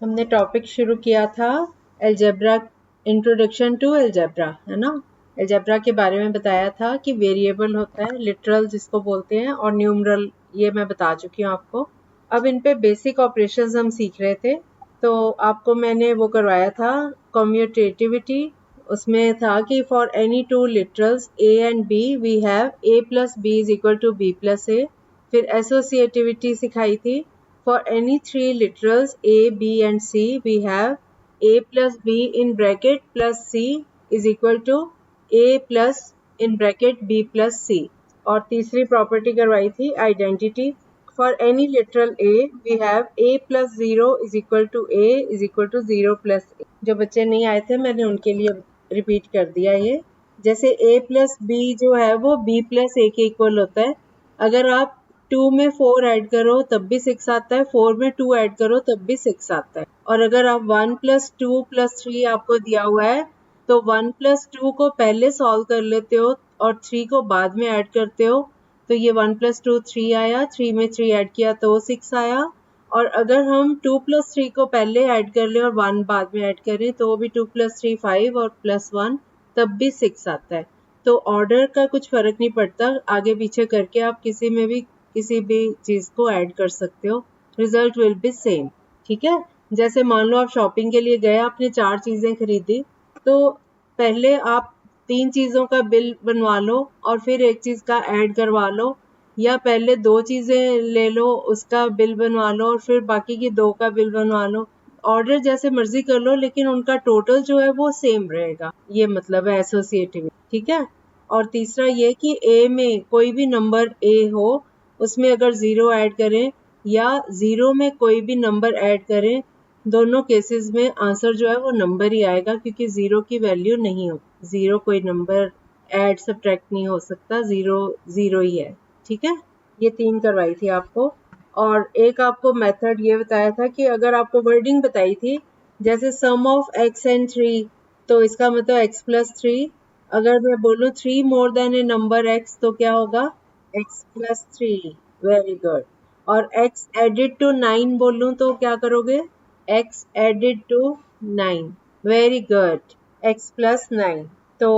हमने टॉपिक शुरू किया था अलजेब्रा, इंट्रोडक्शन टू अलजेब्रा, है ना। अलजेब्रा के बारे में बताया था कि वेरिएबल होता है, लिटरल जिसको बोलते हैं, और न्यूमरल, ये मैं बता चुकी हूँ आपको। अब इन पे बेसिक ऑपरेशंस हम सीख रहे थे, तो आपको मैंने वो करवाया था कम्यूटेटिविटी। उसमें था कि for any two literals a and b we have a plus b is equal to b plus a. फिर एसोसिएटिविटी सिखाई थी। For any three literals A, B and C, we have A plus B in bracket plus C is equal to A plus in bracket B plus C. और तीसरी property करवाई थी identity. For any literal A, we have A plus 0 is equal to A is equal to 0 plus A. जो बच्चे नहीं आए थे मैंने उनके लिए रिपीट कर दिया ये। जैसे A plus B जो है वो B plus A के इक्वल होता है। अगर आप 2 में 4 ऐड करो तब भी 6 आता है, 4 में 2 ऐड करो तब भी 6 आता है। और अगर आप 1 प्लस 2 प्लस 3 आपको दिया हुआ है तो 1 प्लस 2 को पहले सॉल्व कर लेते हो और 3 को बाद में ऐड करते हो, तो ये 1 प्लस 2 3 आया, 3 में 3 ऐड किया तो 6 आया। और अगर हम 2 प्लस 3 को पहले ऐड कर लें और 1 बाद में ऐड करें तो भी 2 प्लस 3 5 और प्लस 1 तब भी 6 आता है। तो ऑर्डर का कुछ फर्क नहीं पड़ता, आगे पीछे करके आप किसी में भी किसी भी चीज को ऐड कर सकते हो, रिजल्ट विल बी सेम। ठीक है। जैसे मान लो आप शॉपिंग के लिए गए, आपने 4 चीजें खरीदी, तो पहले आप 3 चीजों का बिल बनवा लो और फिर एक चीज का ऐड करवा लो, या पहले 2 चीजें ले लो उसका बिल बनवा लो और फिर बाकी की 2 का बिल बनवा लो। ऑर्डर जैसे मर्जी कर लो लेकिन उनका टोटल जो है वो सेम रहेगा, ये मतलब है एसोसिएटिव। ठीक है। और तीसरा ये कि ए में कोई भी नंबर ए हो, उसमें अगर 0 ऐड करें या 0 में कोई भी नंबर ऐड करें, दोनों केसेस में आंसर जो है वो नंबर ही आएगा, क्योंकि 0 की वैल्यू नहीं हो, 0 कोई नंबर ऐड सब्ट्रैक्ट नहीं हो सकता, 0 0 ही है। ठीक है। ये 3 करवाई थी आपको। और एक आपको मेथड ये बताया था कि अगर आपको वर्डिंग बताई थी, जैसे सम ऑफ x एंड 3, तो इसका मतलब x प्लस 3। अगर मैं बोलूँ 3 more than a number x तो क्या होगा, x plus 3, वेरी गुड। और x एडेड टू 9 बोलूं तो क्या करोगे, x added to 9, very good, x plus 9। तो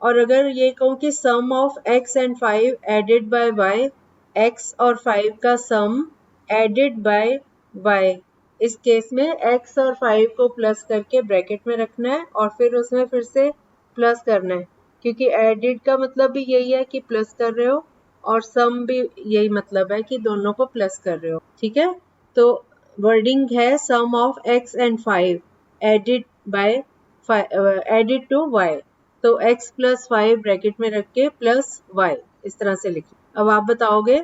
और अगर ये कहूँ कि sum of x and 5 added by y, x और 5 का सम एडेड बाय y, इस केस में x और 5 को प्लस करके ब्रैकेट में रखना है और फिर उसमें फिर से प्लस करना है, क्योंकि एडेड का मतलब भी यही है कि प्लस कर रहे हो, और सम भी यही मतलब है कि दोनों को प्लस कर रहे हो। ठीक है। तो वर्डिंग है sum of x and 5 added by added to y, तो x प्लस 5 ब्रैकेट में रख के प्लस y, इस तरह से लिखिए। अब आप बताओगे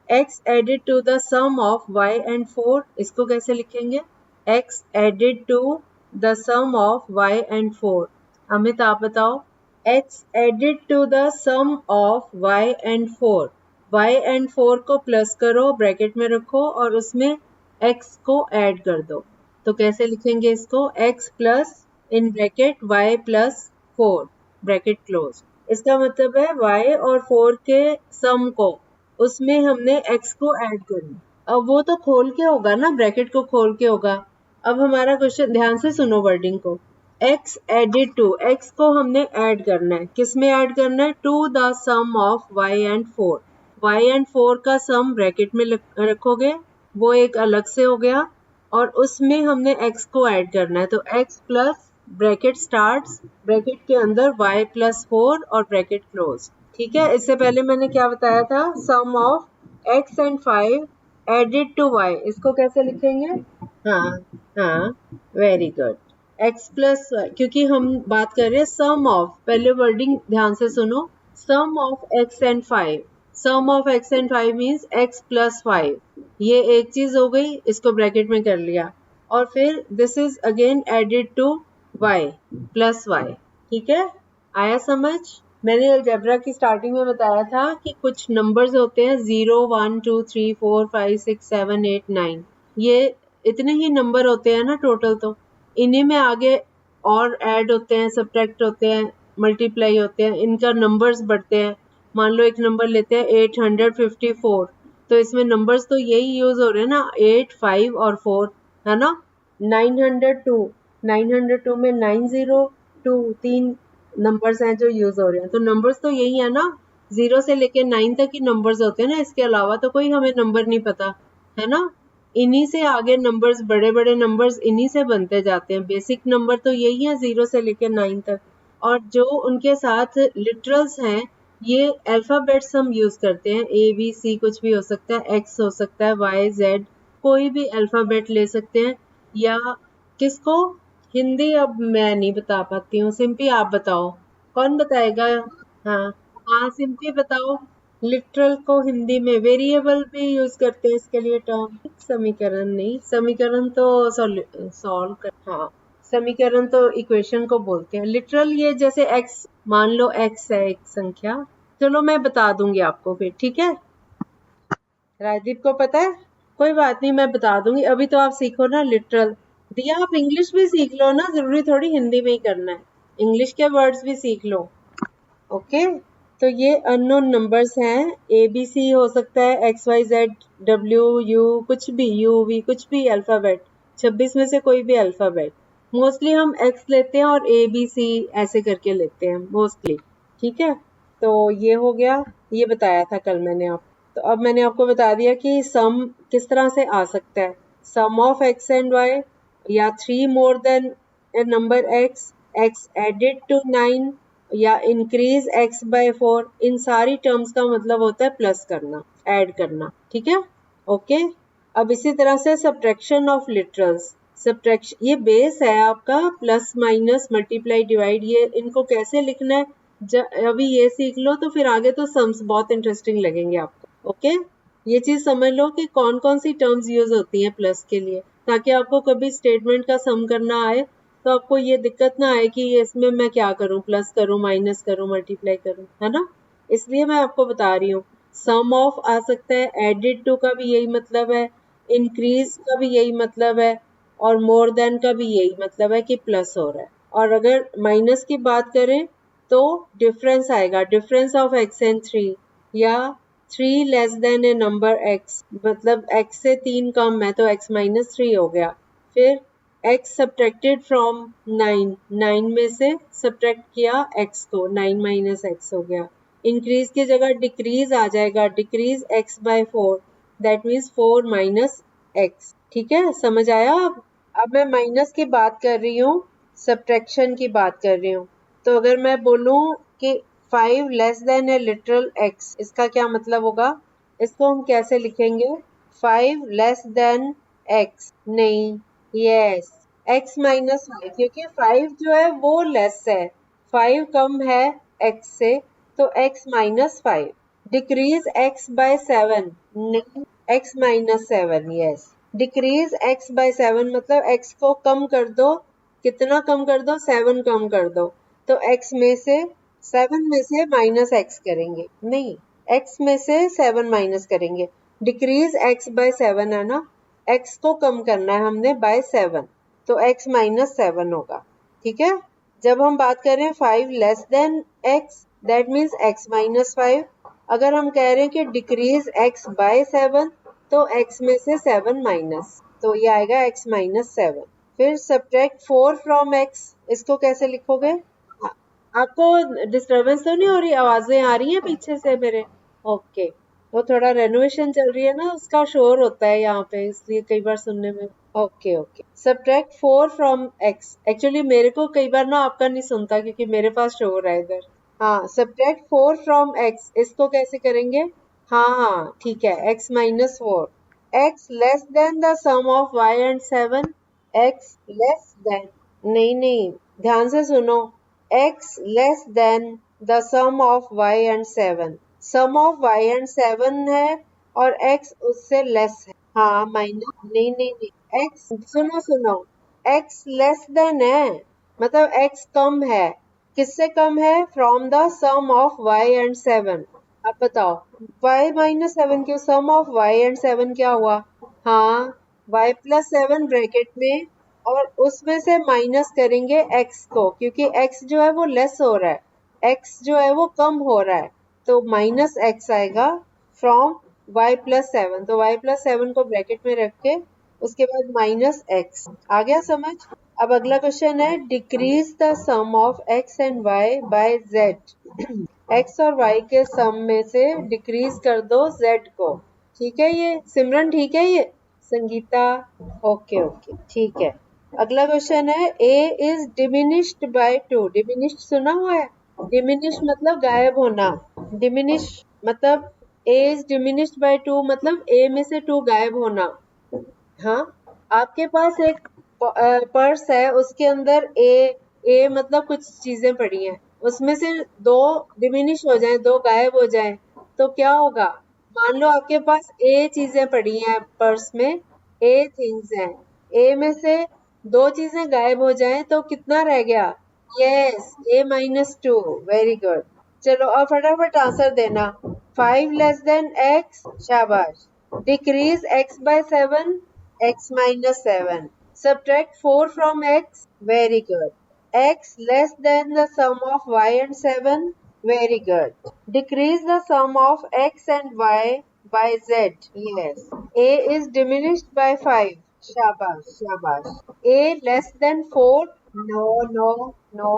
x added to the sum of y and 4, इसको कैसे लिखेंगे, x added to the sum of y and 4। Amit आप बताओ, x added to the sum of y and 4, y and 4 को प्लस करो, ब्रैकेट में रखो और उसमें x को ऐड कर दो, तो कैसे लिखेंगे इसको, x plus in bracket y plus 4 bracket close. इसका मतलब है y और 4 के सम को, उसमें हमने x को ऐड करना। अब वो तो खोल के होगा ना, ब्रैकेट को खोल के होगा। अब हमारा क्वेश्चन, ध्यान से सुनो वर्डिंग को, x एडेड टू, x को हमने ऐड करना है, किस में ऐड करना है, to the sum of y and 4। y and 4 का सम ब्रैकेट में रखोगे, वो एक अलग से हो गया, और उसमें हमने x को ऐड करना है, तो x plus bracket starts, bracket के अंदर y प्लस 4 और ब्रैकेट क्लोज। ठीक है। इससे पहले मैंने क्या बताया था, sum of x and 5 added to y, इसको कैसे लिखेंगे, हाँ हाँ, वेरी गुड, x प्लस, क्योंकि हम बात कर रहे हैं सम ऑफ, पहले वर्डिंग ध्यान से सुनो, sum of x and 5, sum of x and 5 means x plus 5, ये एक चीज हो गई, इसको ब्रैकेट में कर लिया, और फिर this is again added to y plus y। ठीक है, आया समझ। मैंने अलजेब्रा की स्टार्टिंग में बताया था कि कुछ नंबर्स होते हैं 0 1 2 3 4 5 6 7 8 9, ये इतने ही नंबर होते हैं ना टोटल, तो इन्हीं में आगे और ऐड होते हैं, सब्ट्रैक्ट होते हैं, मल्टीप्लाई होते हैं, इनका नंबर्स बढ़ते हैं। मान लो एक नंबर लेते हैं 854, तो इसमें नंबर्स तो यही यूज हो रहे हैं ना, 8 5 और 4, है ना। 902 902 में 902 3 नंबर्स हैं जो यूज हो रहे हैं, तो नंबर्स तो यही है ना, 0 से लेके 9 तक ही नंबर्स होते हैं ना, इसके अलावा तो कोई हमें नंबर नहीं पता है ना। इन्हीं से आगे नंबर्स, बड़े बड़े नंबर्स इन्हीं से बनते जाते हैं। बेसिक नंबर तो यही है 0 से लेके 9 तक, और जो उनके साथ लिटरल्स हैं ये अल्फाबेट्स हम यूज करते हैं। ABC कुछ भी हो सकता है, X हो सकता है, Y Z कोई भी अल्फाबेट ले सकते हैं। या किसको, हिंदी अब मैं नहीं बता पाती हूँ, सिंपली आप बताओ, कौन बताएगा? हाँ, हाँ सिंपली बताओ। लिटरल को हिंदी में वेरिएबल भी यूज करते हैं इसके लिए टर्म। समीकरण नहीं, समीकरण तो सॉल्व कर, हाँ समीकरण तो इक्वेशन को बोलते हैं। लिटरल ये जैसे x, मान लो x है एक संख्या, चलो मैं बता दूंगी आपको फिर, ठीक है? राजदीप को पता है? कोई बात नहीं, मैं बता दूंगी। अभी तो आप सीखो ना लिटरल। दिया, आप इंग्लिश भी सीख लो ना, जरूरी थोड़ी हिंदी में ही करना है, इंग्लिश के वर्ड्स भी सीख लो। ओके, तो ये अननोन नंबर्स हैं। ABC हो सकता है, XYZ WU कुछ भी, UV कुछ भी अल्फाबेट, 26 में से कोई भी अल्फाबेट। मोस्टली हम X लेते हैं और ABC ऐसे करके लेते हैं मोस्टली, ठीक है? तो ये हो गया, ये बताया था कल मैंने आप। तो अब मैंने आपको बता दिया कि सम किस तरह से आ सकता है। Sum of X and Y, या 3 more than a number X added to 9, या इंक्रीज x बाय 4, इन सारी टर्म्स का मतलब होता है प्लस करना, ऐड करना, ठीक है? ओके, अब इसी तरह से सब्ट्रैक्शन ऑफ लिटरल्स। सब्ट्रैक्शन ये बेस है आपका, प्लस माइनस मल्टीप्लाई डिवाइड, ये इनको कैसे लिखना है अभी ये सीख लो, तो फिर आगे तो सम्स बहुत इंटरेस्टिंग लगेंगे आपको। ओके, ये चीज समझ लो कि कौन कौन सी टर्म्स यूज होती हैं प्लस के लिए, ताकि आपको कभी स्टेटमेंट का सम करना आए तो आपको ये दिक्कत ना आए कि इसमें मैं क्या करूं, प्लस करूं, माइनस करूं, मल्टीप्लाई करूं, है ना? इसलिए मैं आपको बता रही हूँ। सम ऑफ आ सकता है, एडेड टू का भी यही मतलब है, इंक्रीज का भी यही मतलब है, और मोर देन का भी यही मतलब है कि प्लस हो रहा है। और अगर माइनस की बात करें तो डिफरेंस आएगा, डिफरेंस ऑफ x एंड 3, या 3 less than a number x, मतलब x से 3 कम है तो x माइनस 3 हो गया। फिर x सब्ट्रैक्टेड फ्रॉम 9, 9 में से सब्ट्रैक्ट किया x को, 9 माइनस x हो गया। इंक्रीज की जगह डिक्रीज आ जाएगा, decrease x by 4, that means 4 minus x, ठीक है? समझ आया? अब मैं माइनस की बात कर रही हूँ, सब्ट्रैक्शन की बात कर रही हूँ। तो अगर मैं बोलूं कि 5 लेस देन ए लिटरल x, इसका क्या मतलब होगा? इसको हम कैसे लिखेंगे? 5 लेस देन x, नहीं, यस, x माइनस 5, क्योंकि 5 जो है वो लेस है, 5 कम है x से, तो x minus 5। Decrease x by 7, नहीं, x minus 7, yes. Decrease x by 7 मतलब x को कम कर दो, कितना कम कर दो? 7 कम कर दो, तो x में से 7 में से माइनस x करेंगे, नहीं, x में से 7 माइनस करेंगे। डिक्रीज x बाय 7 है ना, x को कम करना है हमने बाय 7, तो x माइनस 7 होगा, ठीक है? जब हम बात कर रहे हैं 5 less than x, that means x minus 5। अगर हम कह रहे हैं कि डिक्रीज x बाय 7, तो x में से 7 माइनस, तो ये आएगा x माइनस 7। फिर सब्ट्रैक्ट 4 फ्रॉम x, इसको कैसे लिखोगे? आपको डिस्टरबेंस तो नहीं हो रही? आवाजें आ रही हैं पीछे से मेरे? ओके, वो थोड़ा रेनोवेशन चल रही है ना, उसका शोर होता है यहाँ पे, इसलिए कई बार सुनने में। Okay okay, subtract 4 from x, actually मेरे को कई बार ना आपका नहीं सुनता क्योंकि मेरे पास शोर है इधर। हाँ, सब्ट्रैक्ट 4 फ्रॉम x, इसको कैसे करेंगे? हाँ हाँ ठीक है, x minus 4, x less than the sum of y and 7, x less than, नहीं नहीं, ध्यान से सुनो, x less than the sum of y and 7, sum of y and 7 है और x उससे लेस है, हाँ माइनस, नहीं नहीं नहीं, x, सुनो सुनो, x लेस देन है मतलब x कम है, किससे कम है? From the sum of y and 7। अब बताओ, y माइनस 7 क्यों? सम ऑफ y एंड 7 क्या हुआ? हाँ, y प्लस 7 ब्रैकेट में, और उसमें से माइनस करेंगे x को, क्योंकि x जो है वो लेस हो रहा है, x जो है वो कम हो रहा है, तो माइनस x आएगा फ्रॉम y प्लस 7। तो y प्लस 7 को ब्रैकेट में रख के उसके बाद माइनस एक्स। आ गया समझ? अब अगला क्वेश्चन है decrease the sum of x and y by z. X और वाई के सम में से डिक्रीज कर दो जेड को। ठीक है ये सिमरन? ठीक है ये संगीता? ओके ओके ठीक है। अगला क्वेश्चन है a is diminished by two. Diminished सुना हुआ है? डिमिनिश मतलब गायब होना। डिमिनिश मतलब a is diminished by two मतलब ए में से टू गायब होना। हाँ, आपके पास एक पर्स है, उसके अंदर ए मतलब कुछ चीजें पड़ी हैं, उसमें से दो डिमिनिश हो जाएं, दो गायब हो जाएं, तो क्या होगा? मान लो आपके पास ए चीजें पड़ी हैं पर्स में, ए थिंग्स हैं, ए में से दो चीजें गायब हो जाएं तो कितना रह गया? यस, ए माइनस टू। Very good. चलो अब फटाफट आंसर देना। 5 लेस देन एक्स, शाबाश। Decrease x by 7, x minus 7. Subtract 4 from x, very good. X less than the sum of y and 7, very good. Decrease the sum of x and y by z, yes. A is diminished by 5, shabash, shabash. A less than 4, no, no, no.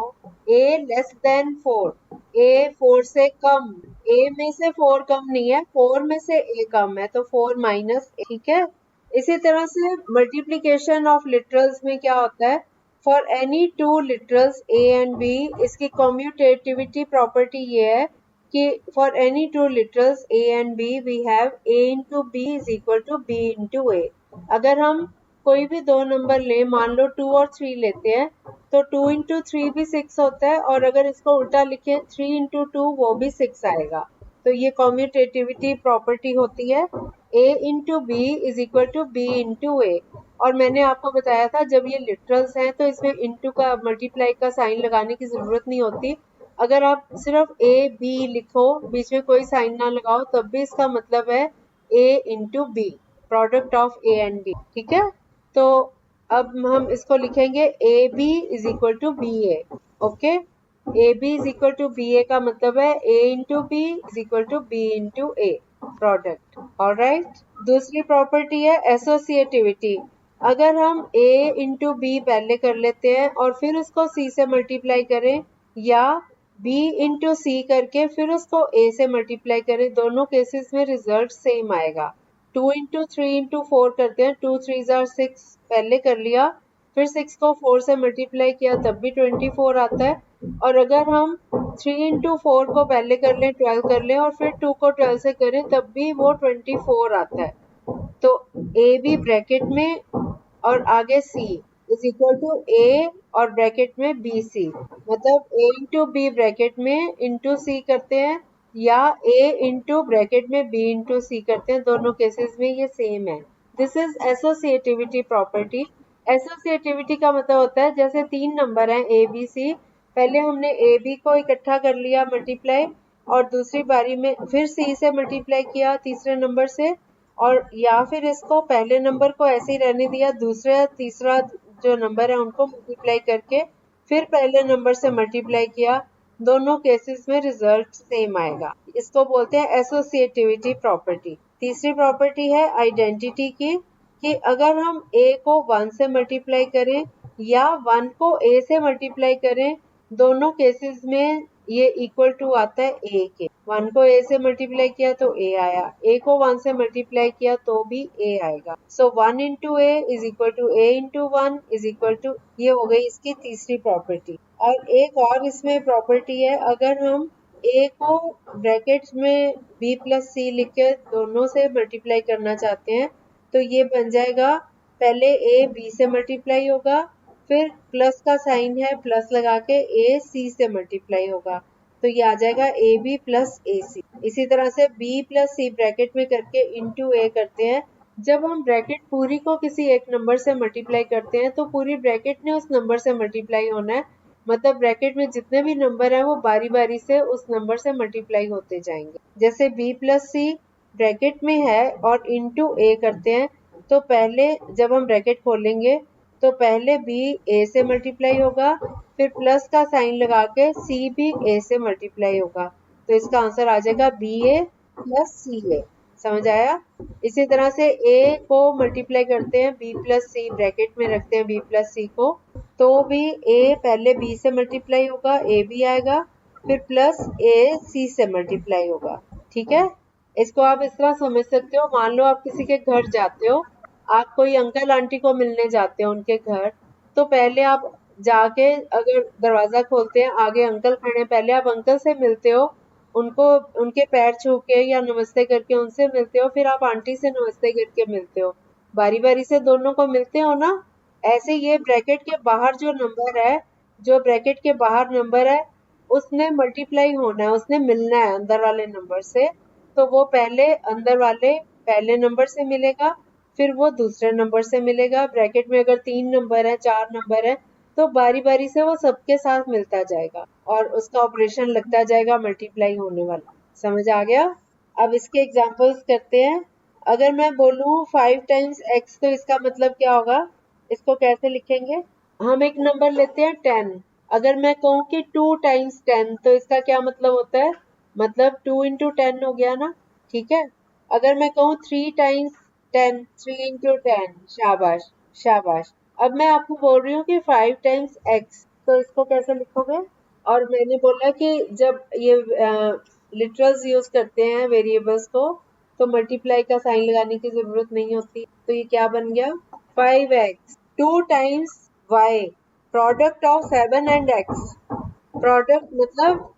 A less than 4. ए 4 से कम। ए में से 4 कम नहीं है, 4 में से ए कम है, तो 4 minus ए। ठीक है। इसी तरह से मल्टीप्लीकेशन ऑफ लिटरल्स में क्या होता है? For any two literals a and b, इसकी कम्यूटेटिविटी प्रॉपर्टी ये है कि for any two literals a and b we have a into b is equal to b into a. अगर हम कोई भी दो नंबर ले, मान लो 2 और 3 लेते हैं, तो 2 इंटू 3 भी 6 होता है, और अगर इसको उल्टा लिखें 3 इंटू 2 वो भी 6 आएगा। तो ये कम्यूटेटिविटी प्रॉपर्टी होती है a into b is equal to b into a. और मैंने आपको बताया था जब ये लिटरल्स हैं तो इसमें इंटू का मल्टीप्लाई का साइन लगाने की जरूरत नहीं होती। अगर आप सिर्फ ए बी लिखो, बीच में कोई साइन ना लगाओ, तब भी इसका मतलब है a into b, product of a and b. ठीक है। तो अब हम इसको लिखेंगे a b is equal to b a. Okay, a b is equal to b a का मतलब है a into b is equal to b into a, product. Alright. दूसरी प्रॉपर्टी है एसोसिएटिविटी। अगर हम ए इंटू बी पहले कर लेते हैं और फिर उसको सी से मल्टीप्लाई करें, या बी इंटू सी करके फिर उसको ए से मल्टीप्लाई करें, दोनों केसेस में रिजल्ट सेम आएगा। 2 इंटू 3 इंटू 4 करते हैं, 2 3 जार 6 पहले कर लिया, फिर 6 को 4 से मल्टीप्लाई किया तब भी 24 आता है। और अगर हम 3 इंटू 4 को पहले कर लें, 12 कर लें, और फिर 2 को 12 से करें तब भी वो 24 आता है। तो ए बी ब्रैकेट में और आगे सी इज इक्वल टू ए और ब्रैकेट में बी सी, मतलब ए इंटू बी ब्रैकेट में इंटू सी करते हैं, या ए इंटू ब्रैकेट में बी इंटू सी करते हैं, दोनों केसेस में ये सेम है। This is associativity property. Associativity का मतलब होता है जैसे 3 नंबर हैं ए बी सी, पहले हमने ए बी को इकट्ठा कर लिया मल्टीप्लाई, और दूसरी बारी में फिर सी से मल्टीप्लाई किया तीसरे नंबर से, और या फिर इसको पहले नंबर को ऐसे ही रहने दिया, दूसरा तीसरा जो नंबर है उनको मल्टीप्लाई करके फिर पहले नंबर से मल्टीप्लाई किया, दोनों केसेस में रिजल्ट सेम आएगा। इसको बोलते हैं एसोसिएटिविटी प्रॉपर्टी। तीसरी प्रॉपर्टी है आइडेंटिटी की, कि अगर हम a को 1 से मल्टीप्लाई करें या 1 को a से मल्टीप्लाई करें, दोनों केसेस में ये इक्वल टू आता है a के। 1 को a से मल्टीप्लाई किया तो a आया, a को 1 से मल्टीप्लाई किया तो भी a आएगा। So 1 into a is equal to a into 1 is equal to, ये हो गई इसकी तीसरी प्रॉपर्टी। और एक और इसमें प्रॉपर्टी है, अगर हम a को ब्रैकेट्स में b प्लस सी लिख के दोनों से मल्टीप्लाई करना चाहते हैं, तो ये बन जाएगा, पहले a b से मल्टीप्लाई होगा, फिर प्लस का साइन है, प्लस लगा के a c से मल्टीप्लाई होगा, तो ये आ जाएगा ए बी प्लस ए सी। इसी तरह से b प्लस सी ब्रैकेट में करके इंटू a करते हैं। जब हम ब्रैकेट पूरी को किसी एक नंबर से मल्टीप्लाई करते हैं तो पूरी ब्रैकेट ने उस नंबर से मल्टीप्लाई होना है, मतलब ब्रैकेट में जितने भी नंबर हैं वो बारी बारी से उस नंबर से मल्टीप्लाई होते जाएंगे। जैसे b प्लस सी ब्रैकेट में है और इंटू a करते हैं, तो पहले जब हम ब्रैकेट खोलेंगे तो पहले b a से मल्टीप्लाई होगा, फिर प्लस का साइन लगा के c भी a से मल्टीप्लाई होगा, तो इसका आंसर आ जाएगा बी ए प्लस सी ए। समझ आया? इसी तरह से a को मल्टीप्लाई करते हैं b प्लस सी, ब्रैकेट में रखते हैं b प्लस सी को, तो भी a पहले b से मल्टीप्लाई होगा, a भी आएगा, फिर प्लस a c से मल्टीप्लाई होगा। ठीक है, इसको आप इस तरह समझ सकते हो। मान लो आप किसी के घर जाते हो, आप कोई अंकल आंटी को मिलने जाते हो उनके घर, तो पहले आप जाके अगर दरवाजा खोलते हैं, आगे अंकल खड़े हैं, पहले आप अंकल से मिलते हो, उनको उनके पैर छू के या नमस्ते करके उनसे मिलते हो, फिर आप आंटी से नमस्ते करके मिलते हो, बारी बारी से दोनों को मिलते हो ना। ऐसे ये ब्रैकेट के बाहर जो नंबर है, जो ब्रैकेट के बाहर नंबर है, उसने मल्टीप्लाई होना है, उसने मिलना है अंदर वाले नंबर से, तो वो पहले अंदर वाले पहले नंबर से मिलेगा, फिर वो दूसरे नंबर से मिलेगा। ब्रैकेट में अगर 3 नंबर है, 4 नंबर है, तो बारी बारी से वो सबके साथ मिलता जाएगा और उसका ऑपरेशन लगता जाएगा मल्टीप्लाई होने वाला। समझ आ गया? अब इसके एग्जांपल्स करते हैं। अगर मैं बोलूं 5 टाइम्स x, तो इसका मतलब क्या होगा? इसको कैसे लिखेंगे? हम एक नंबर लेते हैं 10। अगर मैं कहूँ कि 2 टाइम्स 10, तो इसका क्या मतलब होता है? मतलब 2 इंटू 10 हो गया ना। ठीक है, अगर मैं कहूँ 3 टाइम्स 10, 3 इंटू 10, शाबाश शाबाश। अब मैं आपको बोल रही हूँ कि 5 टाइम्स x, तो इसको कैसे लिखोगे? और मैंने बोला कि जब ये लिटरल्स यूज करते हैं वेरिएबल्स को, तो मल्टीप्लाई का साइन लगाने की जरूरत नहीं होती। तो ये क्या बन गया? 5x 2 times y, product of 7 and x। Product मतलब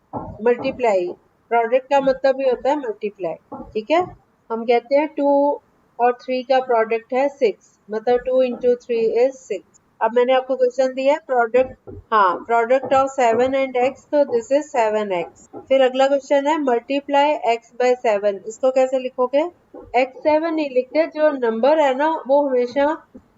मल्टीप्लाई, प्रोडक्ट का मतलब ही होता है मल्टीप्लाई। ठीक है, हम कहते हैं 2 और 3 का प्रोडक्ट है 6, मतलब 2 इंटू 3 इज 6। अब मैंने आपको क्वेश्चन दिया है प्रोडक्ट, हाँ, प्रोडक्ट ऑफ 7 एंड x, तो दिस इज 7x। फिर अगला क्वेश्चन है मल्टीप्लाई x बाय 7, इसको कैसे लिखोगे? x7 नहीं लिखते, जो नंबर है ना वो हमेशा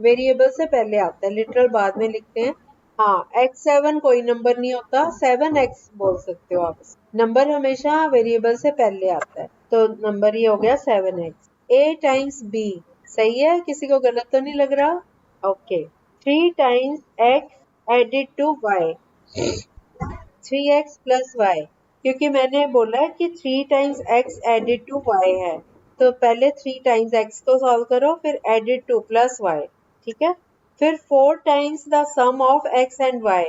वेरिएबल से पहले आता है, लिटरल बाद में लिखते हैं। हाँ, x7 कोई नंबर नहीं होता, 7x बोल सकते हो आप। नंबर हमेशा वेरिएबल से पहले आता है, तो नंबर ये हो गया 7x। a टाइम्स b, सही है? किसी को गलत तो नहीं लग रहा? Okay. 3 times x added to y, 3x plus y, क्योंकि मैंने बोला है कि 3 times x added to y है, तो पहले 3 टाइम्स x को सॉल्व करो, फिर एडेड टू प्लस y। ठीक है, फिर 4 times the sum of x and y,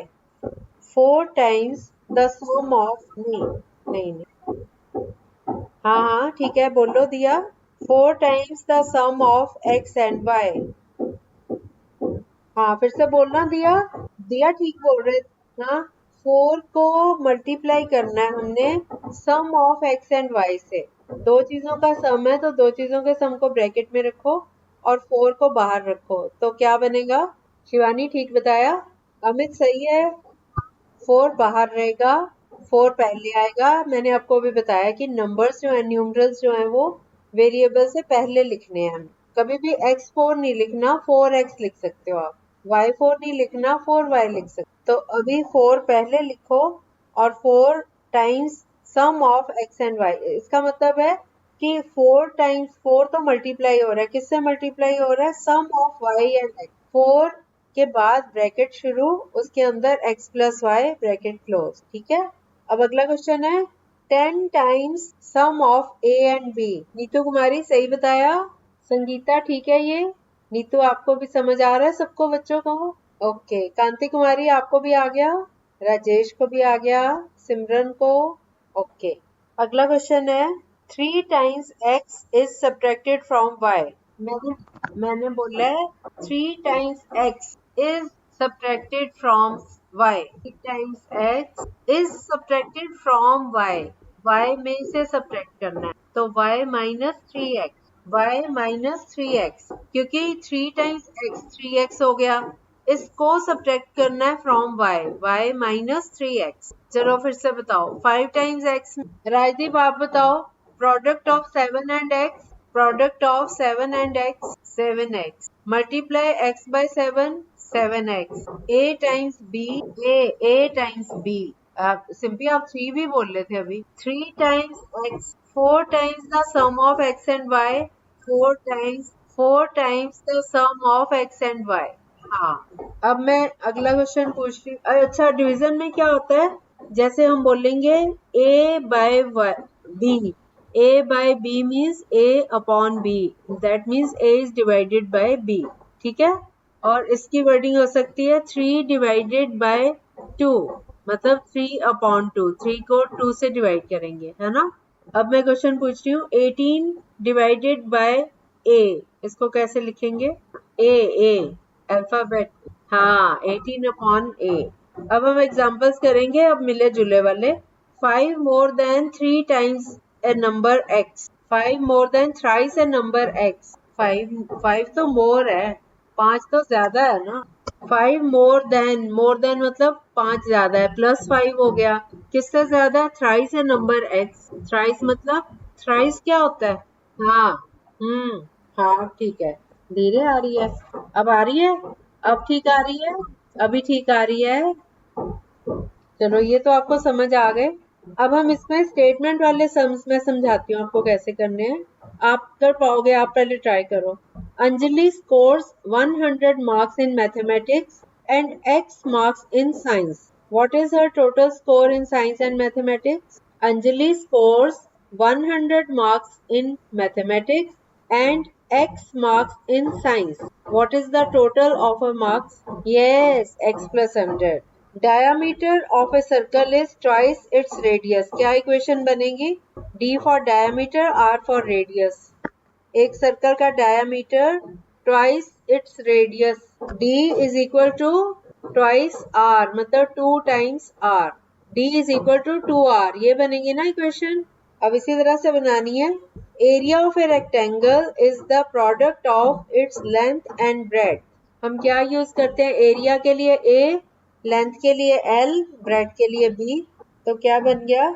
4 times the sum of, नहीं, हाँ हाँ ठीक है, बोलो दिया। 4 times the sum of x and y, हाँ फिर से बोलना दिया। दिया ठीक बोल रहे, हाँ। 4 को मल्टीप्लाई करना है हमने सम ऑफ x एंड y से, दो चीजों का सम है, तो दो चीजों के सम को ब्रैकेट में रखो और 4 को बाहर रखो, तो क्या बनेगा? शिवानी ठीक बताया, अमित सही है। 4 बाहर रहेगा, 4 पहले आएगा। मैंने आपको अभी बताया कि नंबर्स जो है, न्यूमरल्स जो है, वो वेरिएबल से पहले लिखने हैं हमें। कभी भी x4 नहीं लिखना, 4x लिख सकते हो आप। y4 नहीं लिखना, 4y लिख सकते हो। तो अभी 4 पहले लिखो और 4 times sum of x and y, इसका मतलब है कि 4 टाइम्स 4 तो मल्टीप्लाई हो रहा है, किससे मल्टीप्लाई हो रहा है? Sum of y and x। 4 के बाद ब्रैकेट शुरू, उसके अंदर x plus y, bracket close. ठीक है, अब अगला क्वेश्चन है 10 times sum of a and b। Neetu Kumari सही बताया, संगीता ठीक है ये, नीतू आपको भी समझ आ रहा है सबको बच्चों को? ओके, कांति कुमारी आपको भी आ गया, राजेश को भी आ गया, सिमरन को। ओके, अगला क्वेश्चन है 3 times x is subtracted from y। मैंने बोला है 3 times x is subtracted from y, 3 times x is subtracted from y, y में से subtract करना है, तो y minus 3x, y minus 3x, क्योंकि 3 times x 3x हो गया, इसको subtract करना है from y, y minus 3x। चलो फिर से बताओ, 5 times x, राजदीप आप बताओ, product of 7 and x, product of 7 and x 7x, multiply x by 7, 7x, a times b, a times b, आप सिंपली आप 3 भी बोल रहे थे अभी। 3 times x, 4 times the sum of x and y, 4 times the sum of x and y। हाँ, अब मैं अगला क्वेश्चन पूछ रही हूँ। अच्छा, डिवीजन में क्या होता है? जैसे हम बोलेंगे a by b, A by B means A upon B. That means A is divided by B. ठीक है, और इसकी वर्डिंग हो सकती है 3 डिवाइडेड बाय 2, मतलब 3 अपॉन 2. 3 को 2 से डिवाइड करेंगे, है ना. अब मैं क्वेश्चन पूछ रही हूँ 18 डिवाइडेड बाय A. इसको कैसे लिखेंगे? ए अल्फाबेट. हाँ, 18 अपॉन A. अब हम एग्जांपल्स करेंगे, अब मिले जुले वाले. 5 more than 3 times a number x. 5 more than thrice a number x. 5 तो more है, 5 तो ज्यादा है ना. 5 more than मतलब 5 ज्यादा है, प्लस 5 हो गया. किससे ज्यादा है? थ्राइस है नंबर x. थ्राइस मतलब थ्राइस क्या होता है? हाँ. हाँ ठीक है. धीरे आ रही है. अब आ रही है? अब ठीक आ रही है? अभी ठीक आ रही है. चलो ये तो आपको समझ आ गए. अब हम इसमें स्टेटमेंट वाले सम्स में समझाती हूँ आपको कैसे करने हैं. आप कर पाओगे? आप पहले ट्राई करो. Anjali scores 100 marks in mathematics and X marks in science. What is her total score in science and mathematics? Anjali scores 100 marks in mathematics and X marks in science. What is the total of her marks? Yes, X plus 100. Diameter of a circle is twice its radius. क्या equation बनेगी? D for diameter, R for radius. एक circle का diameter twice its radius. D is equal to twice R, मतलब 2 times R. D is equal to 2R. ये बनेगी ना equation. अब इसी तरह से बनानी है. Area of a rectangle is the product of its length and bread. हम क्या यूज करते हैं? एरिया के लिए A, लेंथ के लिए L, ब्रेड के लिए B. तो क्या बन गया?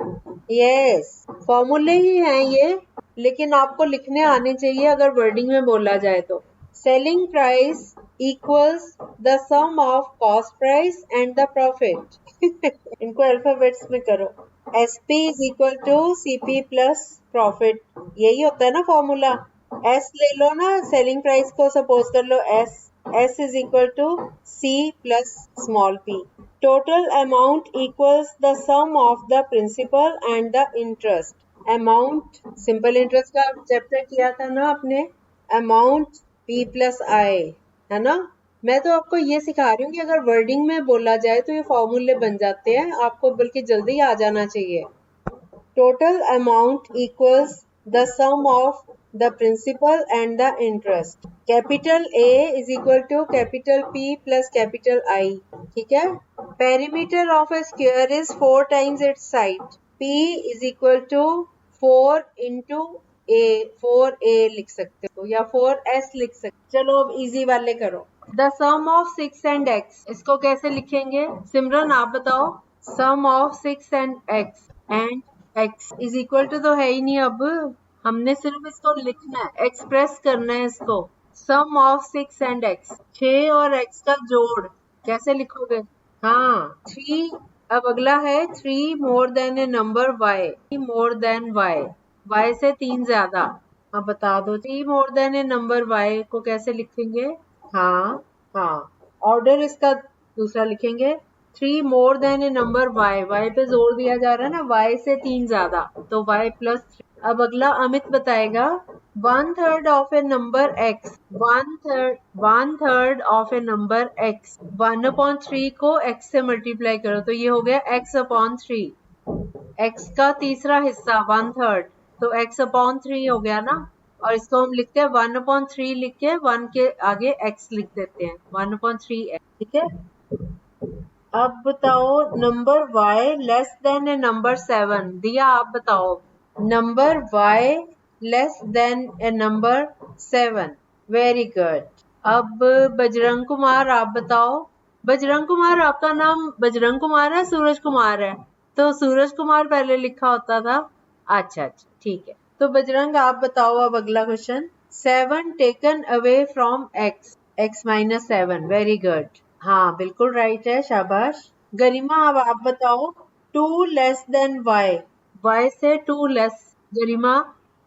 यस, फॉर्मूले ही हैं ये, लेकिन आपको लिखने आने चाहिए अगर वर्डिंग में बोला जाए तो. Selling price equals the sum of cost price and the profit. इनको अल्फाबेट्स में करो. SP is equal to CP plus profit. यही होता है ना फॉर्मूला. S ले लो ना, सेलिंग प्राइस को सपोज कर लो S. S is equal to C plus small p. Total amount equals the sum of the principal and the interest. Amount, simple interest का chapter किया था ना आपने. Amount P plus I, है ना. मैं तो आपको ये सिखा रही हूँ कि अगर वर्डिंग में बोला जाए तो ये फॉर्मूले बन जाते हैं. आपको बल्कि जल्दी आ जाना चाहिए. Total amount equals the sum of the principal and the interest. Capital A is equal to capital P plus capital I. ठीक है. Perimeter of a square is 4 times its side. P is equal to 4 into A. 4A लिख सकते हो या 4S लिख सकते हो. चलो अब इजी वाले करो. The sum of 6 and x. इसको कैसे लिखेंगे? सिमरन आप बताओ. Sum of 6 and x is equal to तो है ही नहीं. अब हमने सिर्फ इसको लिखना है, एक्सप्रेस करना है इसको. सम ऑफ 6 एंड x, 6 और x का जोड़ कैसे लिखोगे? हाँ 3. अब अगला है 3 more than a number y. 3 more than y से 3 ज्यादा. अब बता दो 3 more than a number y को कैसे लिखेंगे? हाँ ऑर्डर इसका दूसरा लिखेंगे. 3 more than a number y पे जोर दिया जा रहा है ना, y से 3 ज्यादा, तो y प्लस 3. अब अगला अमित बताएगा. 1/3 of A number x. 1/3 of A number x. 1/3 को x से मल्टीप्लाई करो तो ये हो गया x/3. x का तीसरा हिस्सा 1/3, तो x/3 हो गया ना. और इसको हम लिखते हैं 1/3 लिख के 1 के आगे x लिख देते हैं. 1/3x. ठीक है. अब बताओ number y less than a number 7. दिया आप बताओ. Number y less than a number 7. Very good. अब बजरंग कुमार आप बताओ. बजरंग कुमार, आपका नाम बजरंग कुमार है, सूरज कुमार है? तो सूरज कुमार पहले लिखा होता था. अच्छा ठीक है. तो बजरंग आप बताओ अब अगला question. 7 taken away from x minus 7. Very good. हाँ बिल्कुल राइट है, शाबाश. गरिमा अब आप बताओ. 2 लेस देन y से 2 लेस. गरिमा.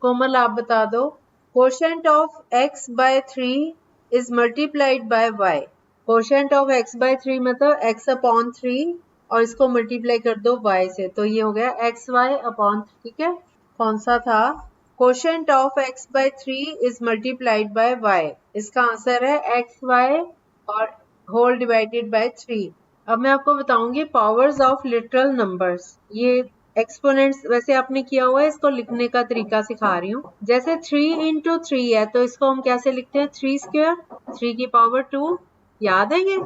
कोमल आप बता दो. Quotient of x by 3 is multiplied by y. Quotient of x by 3 मतलब x/3 और इसको मल्टीप्लाई कर दो y से, तो ये हो गया xy/3. ठीक है. कौन सा था? Quotient of x by 3 is multiplied by y। इसका आंसर है एक्स वाई और होल डिवाइडेड बाय 3। अब मैं आपको बताऊंगी पावर्स ऑफ लिटरल नंबर्स। ये एक्सपोनेंट्स वैसे आपने किया हुआ है, इसको लिखने का तरीका सिखा रही हूँ। जैसे 3 into 3 है तो इसको हम कैसे लिखते हैं? 3 स्क्वायर, 3 की पावर 2, याद है ये?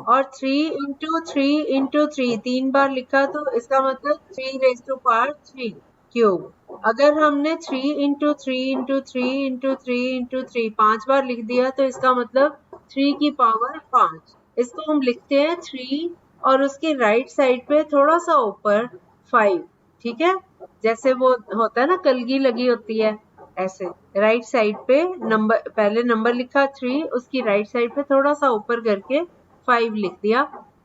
और 3 into 3 into 3 3 बार लिखा तो इसका मतलब 3 raised to power 3 क्यूब। अगर हमने 3 into 3 into 3 into 3 into 3 5 बार लिख दिया तो इसका मतलब 3 की पावर 5। इसको हम लिखते हैं 3 और उसकी राइट साइड पे थोड़ा सा ऊपर 5। ठीक है, जैसे वो होता है ना कलगी लगी होती है, ऐसे राइट साइड पे नंबर, पहले नंबर लिखा 3, उसकी राइट साइड पे थोड़ा सा ऊपर करके 5 लिख दिया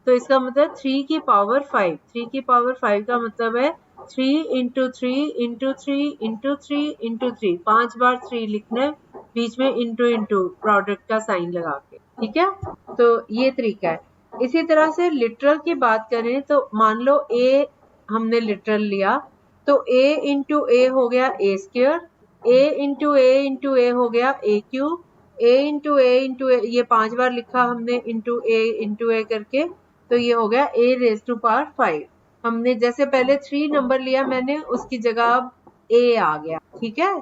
तो इसका मतलब 3 की पावर 5। 3 की पावर 5 का मतलब है 3 into 3 into 3 into 3 into 3। 5 बार 3 लिखना है, बीच में इंटू प्रोडक्ट का साइन लगा के। ठीक है, तो ये तरीका है। इसी तरह से लिटरल की बात करें तो मान लो a हमने लिटरल लिया तो a into a हो गया a square, a into a into a हो गया a cube, a into a into a, ये 5 बार लिखा हमने into a करके तो ये हो गया a raised to power 5। हमने जैसे पहले 3 नंबर लिया मैंने, उसकी जगह अब a आ गया। ठीक है,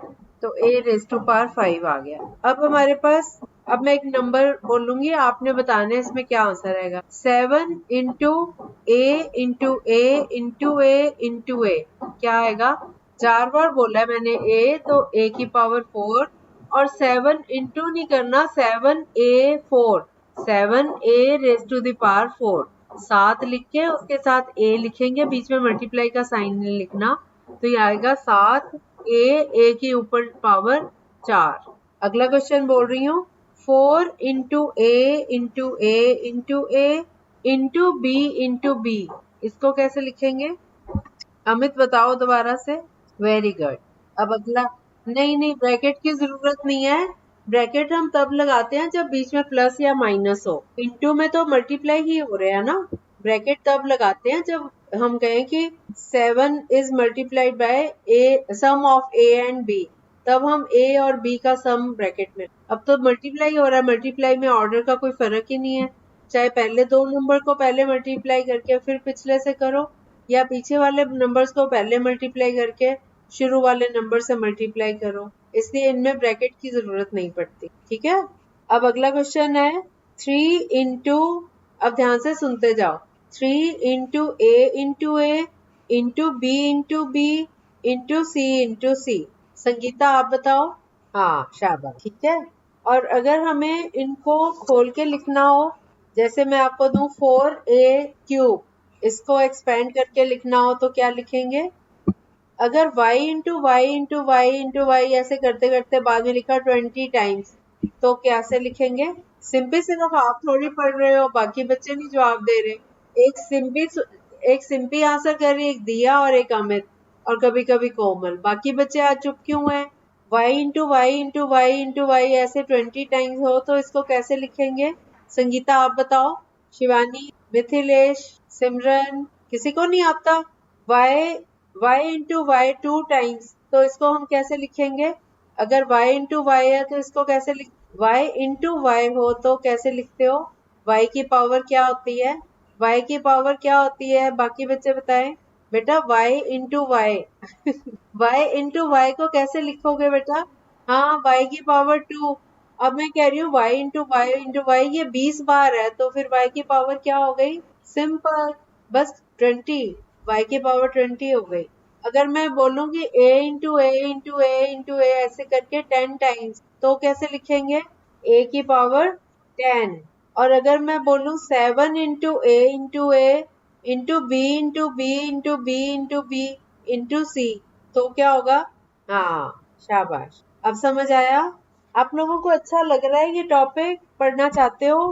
तो a raised to power 5 आ गया। अब हमारे पास, अब मैं एक नंबर बोलूंगी, आपने बताना है इसमें क्या आंसर आएगा। 7 into a into a into a into a क्या आएगा? 4 बार बोला है मैंने a, तो a की पावर 4 और 7 into नहीं करना, 7a4, 7a raised to the power 4। 7 लिख के उसके साथ a लिखेंगे, बीच में मल्टीप्लाई का साइन नहीं लिखना, तो ये आएगा 7a की ऊपर पावर 4। अगला क्वेश्चन बोल रही हूँ, 4 into a into a into a into b into b, इसको कैसे लिखेंगे? अमित बताओ दोबारा से। Very good. अब अगला, नहीं ब्रैकेट की जरूरत नहीं है। ब्रैकेट हम तब लगाते हैं जब बीच में प्लस या माइनस हो। इनटू में तो मल्टीप्लाई ही हो रहा है ना। ब्रैकेट तब लगाते हैं जब हम कहें कि 7 is multiplied by a, sum of a and b, तब हम ए और बी का सम ब्रैकेट में। अब तो मल्टीप्लाई हो रहा है, मल्टीप्लाई में ऑर्डर का कोई फर्क ही नहीं है, चाहे पहले दो नंबर को पहले मल्टीप्लाई करके फिर पिछले से करो, या पीछे वाले नंबर्स को पहले मल्टीप्लाई करके शुरू वाले नंबर से मल्टीप्लाई करो, इसलिए इनमें ब्रैकेट की जरूरत नहीं पड़ती। ठीक है, अब अगला क्वेश्चन है 3 इंटू, अब ध्यान से सुनते जाओ, 3 into a into a into b into b into c. Sangeeta आप बताओ। हाँ शाबाश, ठीक है। और अगर हमें इनको खोल के लिखना हो, जैसे मैं आपको दूं 4a क्यूब, इसको एक्सपेंड करके लिखना हो तो क्या लिखेंगे? अगर y into y into y into y ऐसे करते करते बाद में लिखा 20 टाइम्स, तो कैसे लिखेंगे? सिंपल सिर्फ आप थोड़ी पढ़ रहे हो, बाकी बच्चे नहीं जवाब दे रहे। एक सिंपी आंसर कर रही, एक दिया और एक अमित और कभी कभी कोमल। बाकी बच्चे आज चुप क्यों हैं? y into y into y into y ऐसे 20 टाइम्स हो तो इसको कैसे लिखेंगे? संगीता आप बताओ। शिवानी, मिथिलेश, सिमरन, किसी को नहीं आता? y इंटू वाई 2 टाइम्स, तो इसको हम कैसे लिखेंगे? अगर y इंटू वाई है तो इसको कैसे लिख, y इंटू वाई हो तो कैसे लिखते हो? y की पावर क्या होती है? y की पावर क्या होती है? बाकी बच्चे बताएं। बेटा y into y y into y को कैसे लिखोगे बेटा? हाँ, y की पावर 2। अब मैं कह रही हूँ y इंटू वाई ये 20 बार है, तो फिर y की पावर क्या हो गई? सिंपल, बस 20, y की पावर 20 हो गई। अगर मैं बोलूंगी a into a into a into a ऐसे करके 10 टाइम्स, तो कैसे लिखेंगे? a की पावर 10। और अगर मैं बोलूं 7 into a into a into b into b into b into b into c, तो क्या होगा? हाँ शाबाश, अब समझ आया? आप लोगों को अच्छा लग रहा है ये टॉपिक, पढ़ना चाहते हो?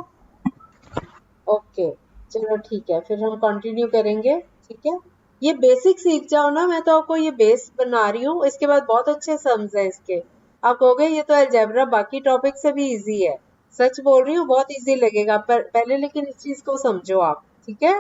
ओके, चलो ठीक है, फिर हम कंटिन्यू करेंगे। ठीक है, ये बेसिक सीख जाओ ना, मैं तो आपको ये बेस बना रही हूँ, इसके बाद बहुत अच्छे सम्स है इसके। आप कहोगे ये तो अलजेब्रा बाकी टॉपिक से भी इजी है। सच बोल रही हूँ, बहुत इजी लगेगा, पर पहले लेकिन इस चीज को समझो आप। ठीक है,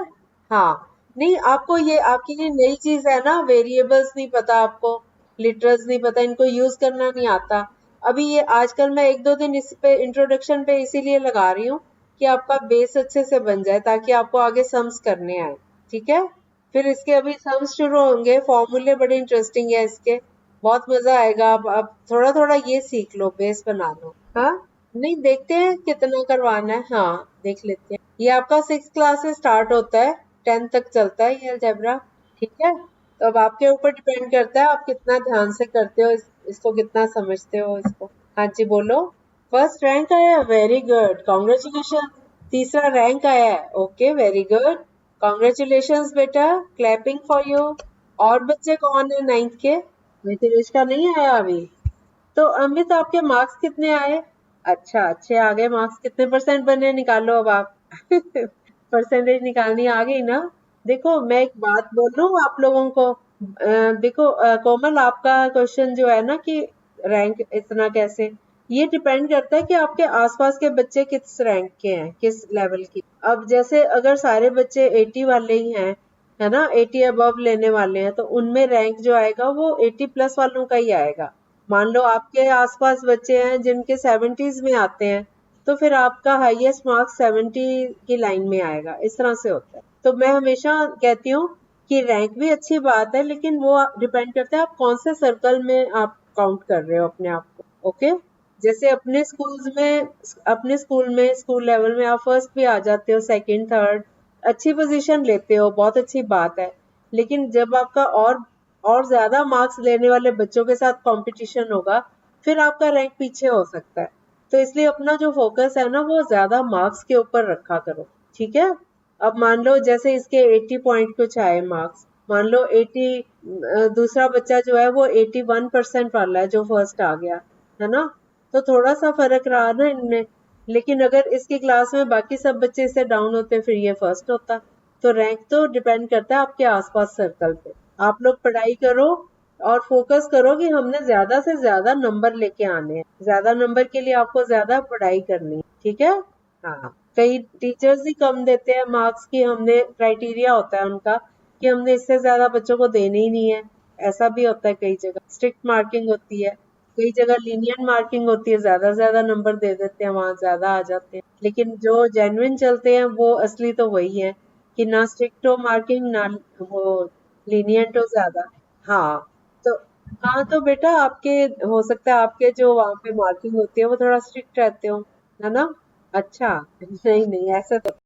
हाँ, नहीं आपको ये आपके लिए नई चीज है ना, वेरिएबल्स नहीं पता आपको, लिटरल्स नहीं पता, इनको यूज करना नहीं आता। अभी ये आजकल मैं एक दो दिन इस पे इंट्रोडक्शन पे इसीलिए लगा रही हूँ कि आपका बेस अच्छे से बन जाए, ताकि आपको आगे सम्स करने आए। ठीक है, फिर इसके अभी सम्स शुरू होंगे, फॉर्मूले बड़े इंटरेस्टिंग है इसके, बहुत मजा आएगा। आप थोड़ा थोड़ा ये सीख लो, बेस बना लो। हाँ, नहीं देखते हैं कितना करवाना है, हाँ देख लेते हैं। ये आपका 6 क्लास से स्टार्ट होता है, 10 तक चलता है ये अलजेब्रा। ठीक है, तो अब आपके ऊपर डिपेंड करता है आप कितना ध्यान से करते हो, इसको कितना समझते हो इसको। हाँ जी बोलो। फर्स्ट रैंक आया, वेरी गुड, कॉन्ग्रेचुलेशन। तीसरा रैंक आया है, ओके वेरी गुड, कॉन्ग्रेचुलेशन बेटा, क्लैपिंग फॉर यू। और बच्चे कौन है 9th के? मिथिलेश का नहीं आया अभी। तो अमित आपके मार्क्स कितने आए? अच्छा, अच्छे आ गए मार्क्स, कितने परसेंट बने निकालो अब आप। परसेंटेज निकालनी आ गई ना। देखो मैं एक बात बोल रहा हूँ आप लोगों को, देखो कोमल, आपका क्वेश्चन जो है ना कि रैंक इतना कैसे, ये डिपेंड करता है कि आपके आसपास के बच्चे किस रैंक के हैं, किस लेवल की। अब जैसे अगर सारे बच्चे 80 वाले ही हैं, है ना, 80 अबव लेने वाले हैं, तो उनमें रैंक जो आएगा वो 80 प्लस वालों का ही आएगा। मान लो आपके आसपास बच्चे हैं जिनके 70s में आते हैं, तो फिर आपका हाईएस्ट मार्क्स 70 की लाइन में आएगा, इस तरह से होता है। तो मैं हमेशा कहती हूँ कि रैंक भी अच्छी बात है, लेकिन वो डिपेंड करता है आप कौन से सर्कल में आप काउंट कर रहे हो अपने आप को। ओके, जैसे अपने स्कूल में स्कूल लेवल में आप फर्स्ट भी आ जाते हो, सेकंड थर्ड अच्छी पोजीशन लेते हो, बहुत अच्छी बात है। लेकिन जब आपका और ज्यादा मार्क्स लेने वाले बच्चों के साथ कंपटीशन होगा, फिर आपका रैंक पीछे हो सकता है। तो इसलिए अपना जो फोकस है ना वो ज्यादा मार्क्स के ऊपर रखा करो। ठीक है, अब मान लो जैसे इसके 80 पॉइंट कुछ आए मार्क्स, मान लो 80, दूसरा बच्चा जो है वो 81% वाला है जो फर्स्ट आ गया, है ना, तो थोड़ा सा फर्क रहा ना इनमें। लेकिन अगर इसकी क्लास में बाकी सब बच्चे इससे डाउन होते फिर ये फर्स्ट होता। तो रैंक तो डिपेंड करता है आपके आसपास सर्कल पे। आप लोग पढ़ाई करो और फोकस करो कि हमने ज्यादा से ज्यादा नंबर लेके आने हैं, ज्यादा नंबर के लिए आपको ज्यादा पढ़ाई करनी है। ठीक है, हाँ, कई टीचर्स ही कम देते हैं मार्क्स की, हमने क्राइटेरिया होता है उनका कि हमने इससे ज्यादा बच्चों को देने ही नहीं है। ऐसा भी होता है, कई जगह स्ट्रिक्ट मार्किंग होती है, कई जगह लीनियंट मार्किंग होती है, ज्यादा ज्यादा नंबर दे देते हैं, वहां ज्यादा आ जाते हैं। लेकिन जो जेन्युइन चलते हैं वो असली तो वही है कि ना स्ट्रिक्ट हो मार्किंग, ना वो लीनियंट हो ज्यादा। हाँ, तो हाँ तो बेटा आपके, हो सकता है आपके जो वहाँ पे मार्किंग होती है वो थोड़ा स्ट्रिक्ट रहते हो, है ना। अच्छा, नहीं नहीं ऐसा तो